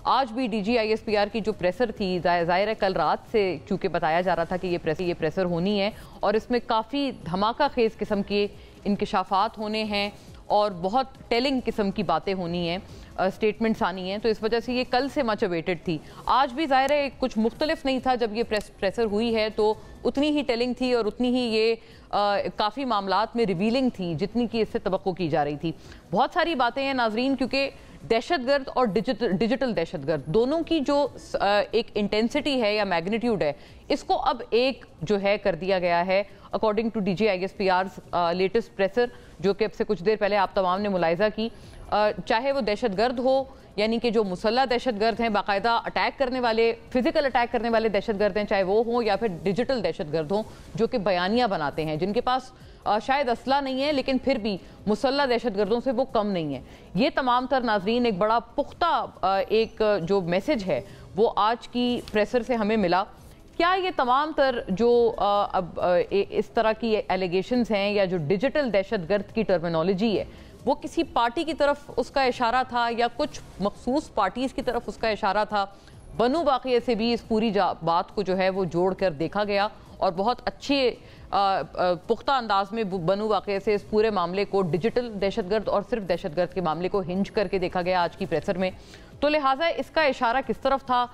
آج بھی D G I S P R کی جو پریسر تھی، ظاہر ہے کل رات سے چونکہ بتایا جا رہا تھا کہ یہ پریسر ہونی ہے اور اس میں کافی دھماکہ خیز قسم کے انکشافات ہونے ہیں اور بہت ٹیلنگ قسم کی باتیں ہونی ہیں، سٹیٹمنٹس آنی ہیں، تو اس وجہ سے یہ کل سے مچ اویٹڈ تھی۔ آج بھی ظاہر ہے کچھ مختلف نہیں تھا، جب یہ پریسر ہوئی ہے تو اتنی ہی ٹیلنگ تھی اور اتنی ہی یہ کافی معاملات میں ریویلنگ تھی جتنی کہ اس سے توقع کی جا رہی تھی۔ بہت ساری باتیں ہیں ناظرین، کیونکہ دہشت گرد اور ڈیجیٹل دہشت گرد دونوں کی جو ایک انٹینسٹی ہے یا میگنیٹیوڈ ہے، اس کو اب ایک جو ہے کر دیا گیا ہے according to D G I S P R's latest pressure, جو کہ اب سے کچھ دیر پہلے آپ تمام نے ملاحظہ کی۔ چاہے وہ دہشت گرد ہو، یعنی کہ جو مسلح دہشت گرد ہیں، باقاعدہ اٹیک کرنے والے، فزیکل اٹیک کرنے والے دہشت گرد ہیں، چاہے وہ ہوں یا پھر ڈیجیٹل دہشت گرد ہوں جو کہ بیانیہ بناتے ہیں، جن کے پاس شاید اسلحہ نہیں ہے لیکن پھر بھی مسلح دہشت گردوں سے وہ کم نہیں ہے۔ یہ تمام تر ناظرین ایک بڑا پختہ ایک جو میسج ہے وہ آج کی پریسر سے ہمیں ملا۔ کیا یہ تمام تر جو اب اس طرح کی ایلیگیشنز ہیں یا جو ڈیجیٹل دہشت گرد کی ٹرمینالوجی ہے وہ کسی پارٹی کی طرف اس کا اشارہ تھا یا کچھ مخصوص پارٹیز کی طرف اس کا اشارہ تھا؟ بنو واقعے سے بھی اس پوری بات کو جو ہے وہ جوڑ کر دیکھا گیا اور بہت اچھے پختہ انداز میں بنو واقعے سے اس پورے معاملے کو ڈیجیٹل دہشت گرد اور صرف دہشت گرد کے معاملے کو ہنج کر کے دیکھا گیا آج کی پریسر میں۔ تو لہٰذا اس کا اشارہ کس طرف تھا؟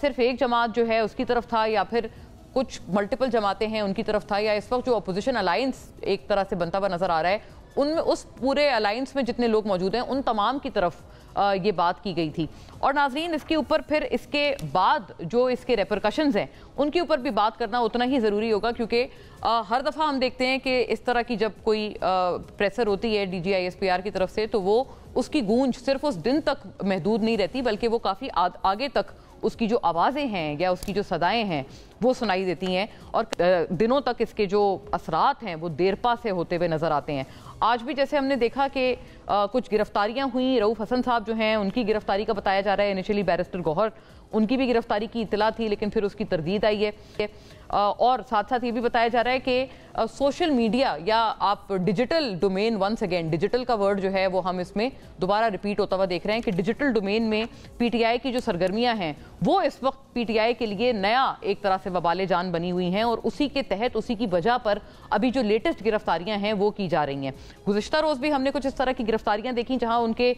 صرف ایک جماعت جو ہے اس کی طرف تھا یا پھر کچھ ملٹیپل جماعتیں ہیں ان کی طرف تھا، یا اس وقت جو اپوزیشن الائنس ایک طرح سے بنتا ہوا نظر آ رہا ہے ان میں اس پورے الائنس میں جتنے لوگ موجود ہیں ان تمام کی طرف یہ بات کی گئی تھی؟ اور ناظرین اس کے اوپر پھر اس کے بعد جو اس کے ریپرکشنز ہیں ان کے اوپر بھی بات کرنا اتنا ہی ضروری ہوگا، کیونکہ ہر دفعہ ہم دیکھتے ہیں کہ اس طرح کی جب کوئی پریسر ہوتی ہے D G I S P R کی طرف سے تو وہ اس کی گونج صرف اس دن تک محدود نہیں رہتی بلکہ وہ کافی آگے تک اس کی جو آوازیں ہیں یا اس کی جو صدائیں ہیں وہ سنائی دیتی ہیں اور دنوں تک اس کے جو اثرات ہیں وہ دیرپا سے ہوتے ہوئے نظر آتے ہیں۔ آج بھی جیسے ہم نے دیکھا کہ کچھ گرفتاریاں ہوئیں، رؤف حسن صاحب جو ہیں ان کی گرفتاری کا بتایا جا رہا ہے، انیشلی بیرسٹر گوہر ان کی بھی گرفتاری کی اطلاع تھی لیکن پھر اس کی تردید آئی ہے، اور ساتھ ساتھ یہ بھی بتایا جا رہا ہے کہ سوشل میڈیا یا آپ digital domain, once again digital کا ورڈ جو ہے وہ ہم اس میں دوبارہ ریپیٹ ہوتا ہوا دیکھ رہے ہیں کہ ڈیجیٹل ڈومین میں پی ٹی آئی کی جو سرگرمیاں ہیں وہ اس وقت پی ٹی آئی کے لیے نیا ایک طرح سے وبال جان بنی ہوئی ہیں اور اسی کے تحت اسی کی وجہ پر ابھی جو لیٹسٹ گرفتاریاں ہیں وہ کی جا رہی ہیں۔ گزشتہ روز بھی ہم نے کچھ اس طرح کی گرفتاریاں دیکھیں جہاں ان کے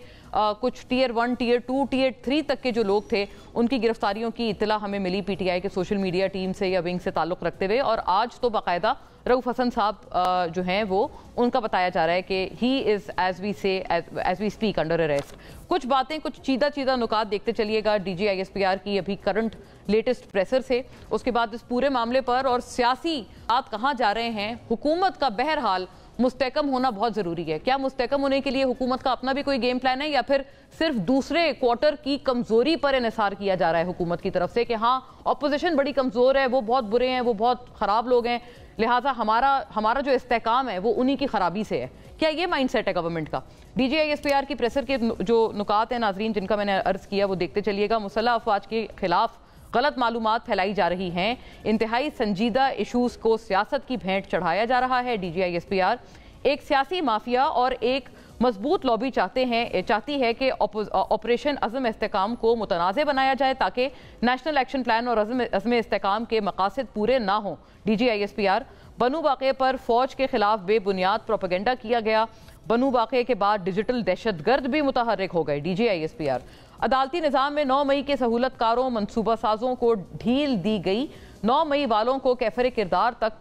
کچھ ٹیئر 1 ٹیئر 2 ٹیئر 3 تک کے جو لوگ تھے ان کی گرفتاریوں کی اطلاع ہمیں ملی پی ٹی آئی کے سوشل میڈیا ٹیم سے یا ونگ سے تعلق رکھتے ہوئے، اور آج تو باقاعدہ رؤف حسن صاحب جو ہیں وہ ان کا بتایا جا رہا ہے کہ he is as we speak under arrest. کچھ باتیں، کچھ چیدہ نکات دیکھتے چلیے گا D G I S P R کی ابھی کرنٹ لیٹسٹ پریسر سے، اس کے بعد اس پورے معاملے پر اور سیاسی بات کہاں جا رہے ہیں۔ حکومت کا بہرحال مستحکم ہونا بہت ضروری ہے۔ کیا مستحکم ہونے کے لیے حکومت کا اپنا بھی کوئی گیم پلان ہے یا پھر صرف دوسرے کوارٹر کی کمزوری پر انحصار کیا جا رہا ہے حکومت کی طرف سے کہ ہاں اپوزیشن بڑی کمزور ہے، وہ بہت برے ہیں، وہ بہت خراب لوگ ہیں، لہٰذا ہمارا جو استحکام ہے وہ انہی کی خرابی سے ہے؟ کیا یہ مائنڈ سیٹ ہے گورنمنٹ کا؟ D G I S P R کی پریسر کے جو نکات ہیں ناظرین جن کا میں نے عرض کیا وہ دیکھتے چلیے گا۔ مسلح افواج کے خلاف غلط معلومات پھیلائی جا رہی ہیں، انتہائی سنجیدہ ایشوز کو سیاست کی بھینٹ چڑھایا جا رہا ہے۔ D G I S P R ایک سیاسی مافیا اور ایک مضبوط لابی چاہتی ہے کہ آپریشن عزم استحکام کو متنازع بنایا جائے تاکہ نیشنل ایکشن پلان اور عزم استحکام کے مقاصد پورے نہ ہوں۔ D G I S P R بنو واقعے پر فوج کے خلاف بے بنیاد پروپیگنڈا کیا گیا، بنو واقعے کے بعد ڈیجیٹل دہشت گرد بھی متحرک ہو گئے۔ D G I S P R عدالتی نظام میں 9 مئی کے سہولت کاروں منصوبہ سازوں کو ڈھیل دی گئی، 9 مئی والوں کو کیفر کردار تک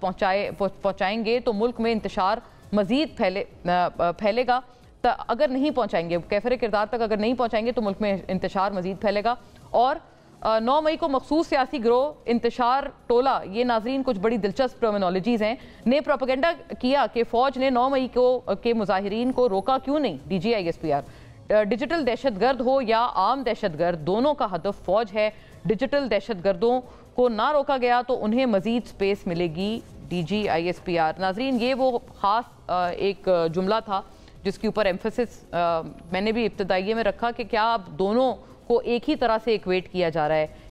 پہنچائیں گے تو ملک میں انتشار مزید پھیلے گا، اگر نہیں پہنچائیں گے کیفر کردار تک اگر نہیں پہنچائیں گے تو ملک میں انتشار مزید پھیلے گا۔ اور 9 مئی کو مخصوص سیاسی گروہ انتشار ٹولہ، یہ ناظرین کچھ بڑی دلچسپ ٹرمینالوجیز ہیں، نے پروپیگنڈا کیا کہ فوج نے 9 مئی کے مظاہرین کو روکا کیوں نہیں۔ D G I S P R digital دہشت گرد ہو یا عام دہشت گرد دونوں کا ہدف فوج ہے، ڈیجیٹل دہشت گردوں کو نہ روکا گیا تو انہیں مزید سپیس ملے گی۔ D G I S P R ناظرین یہ وہ خاص ایک جملہ تھا جس کے اوپر ایمفیسس میں نے بھی ابتدائیے میں رکھا کہ کیا اب دونوں کو ایک ہی طرح سے ایکویٹ کیا جا رہا ہے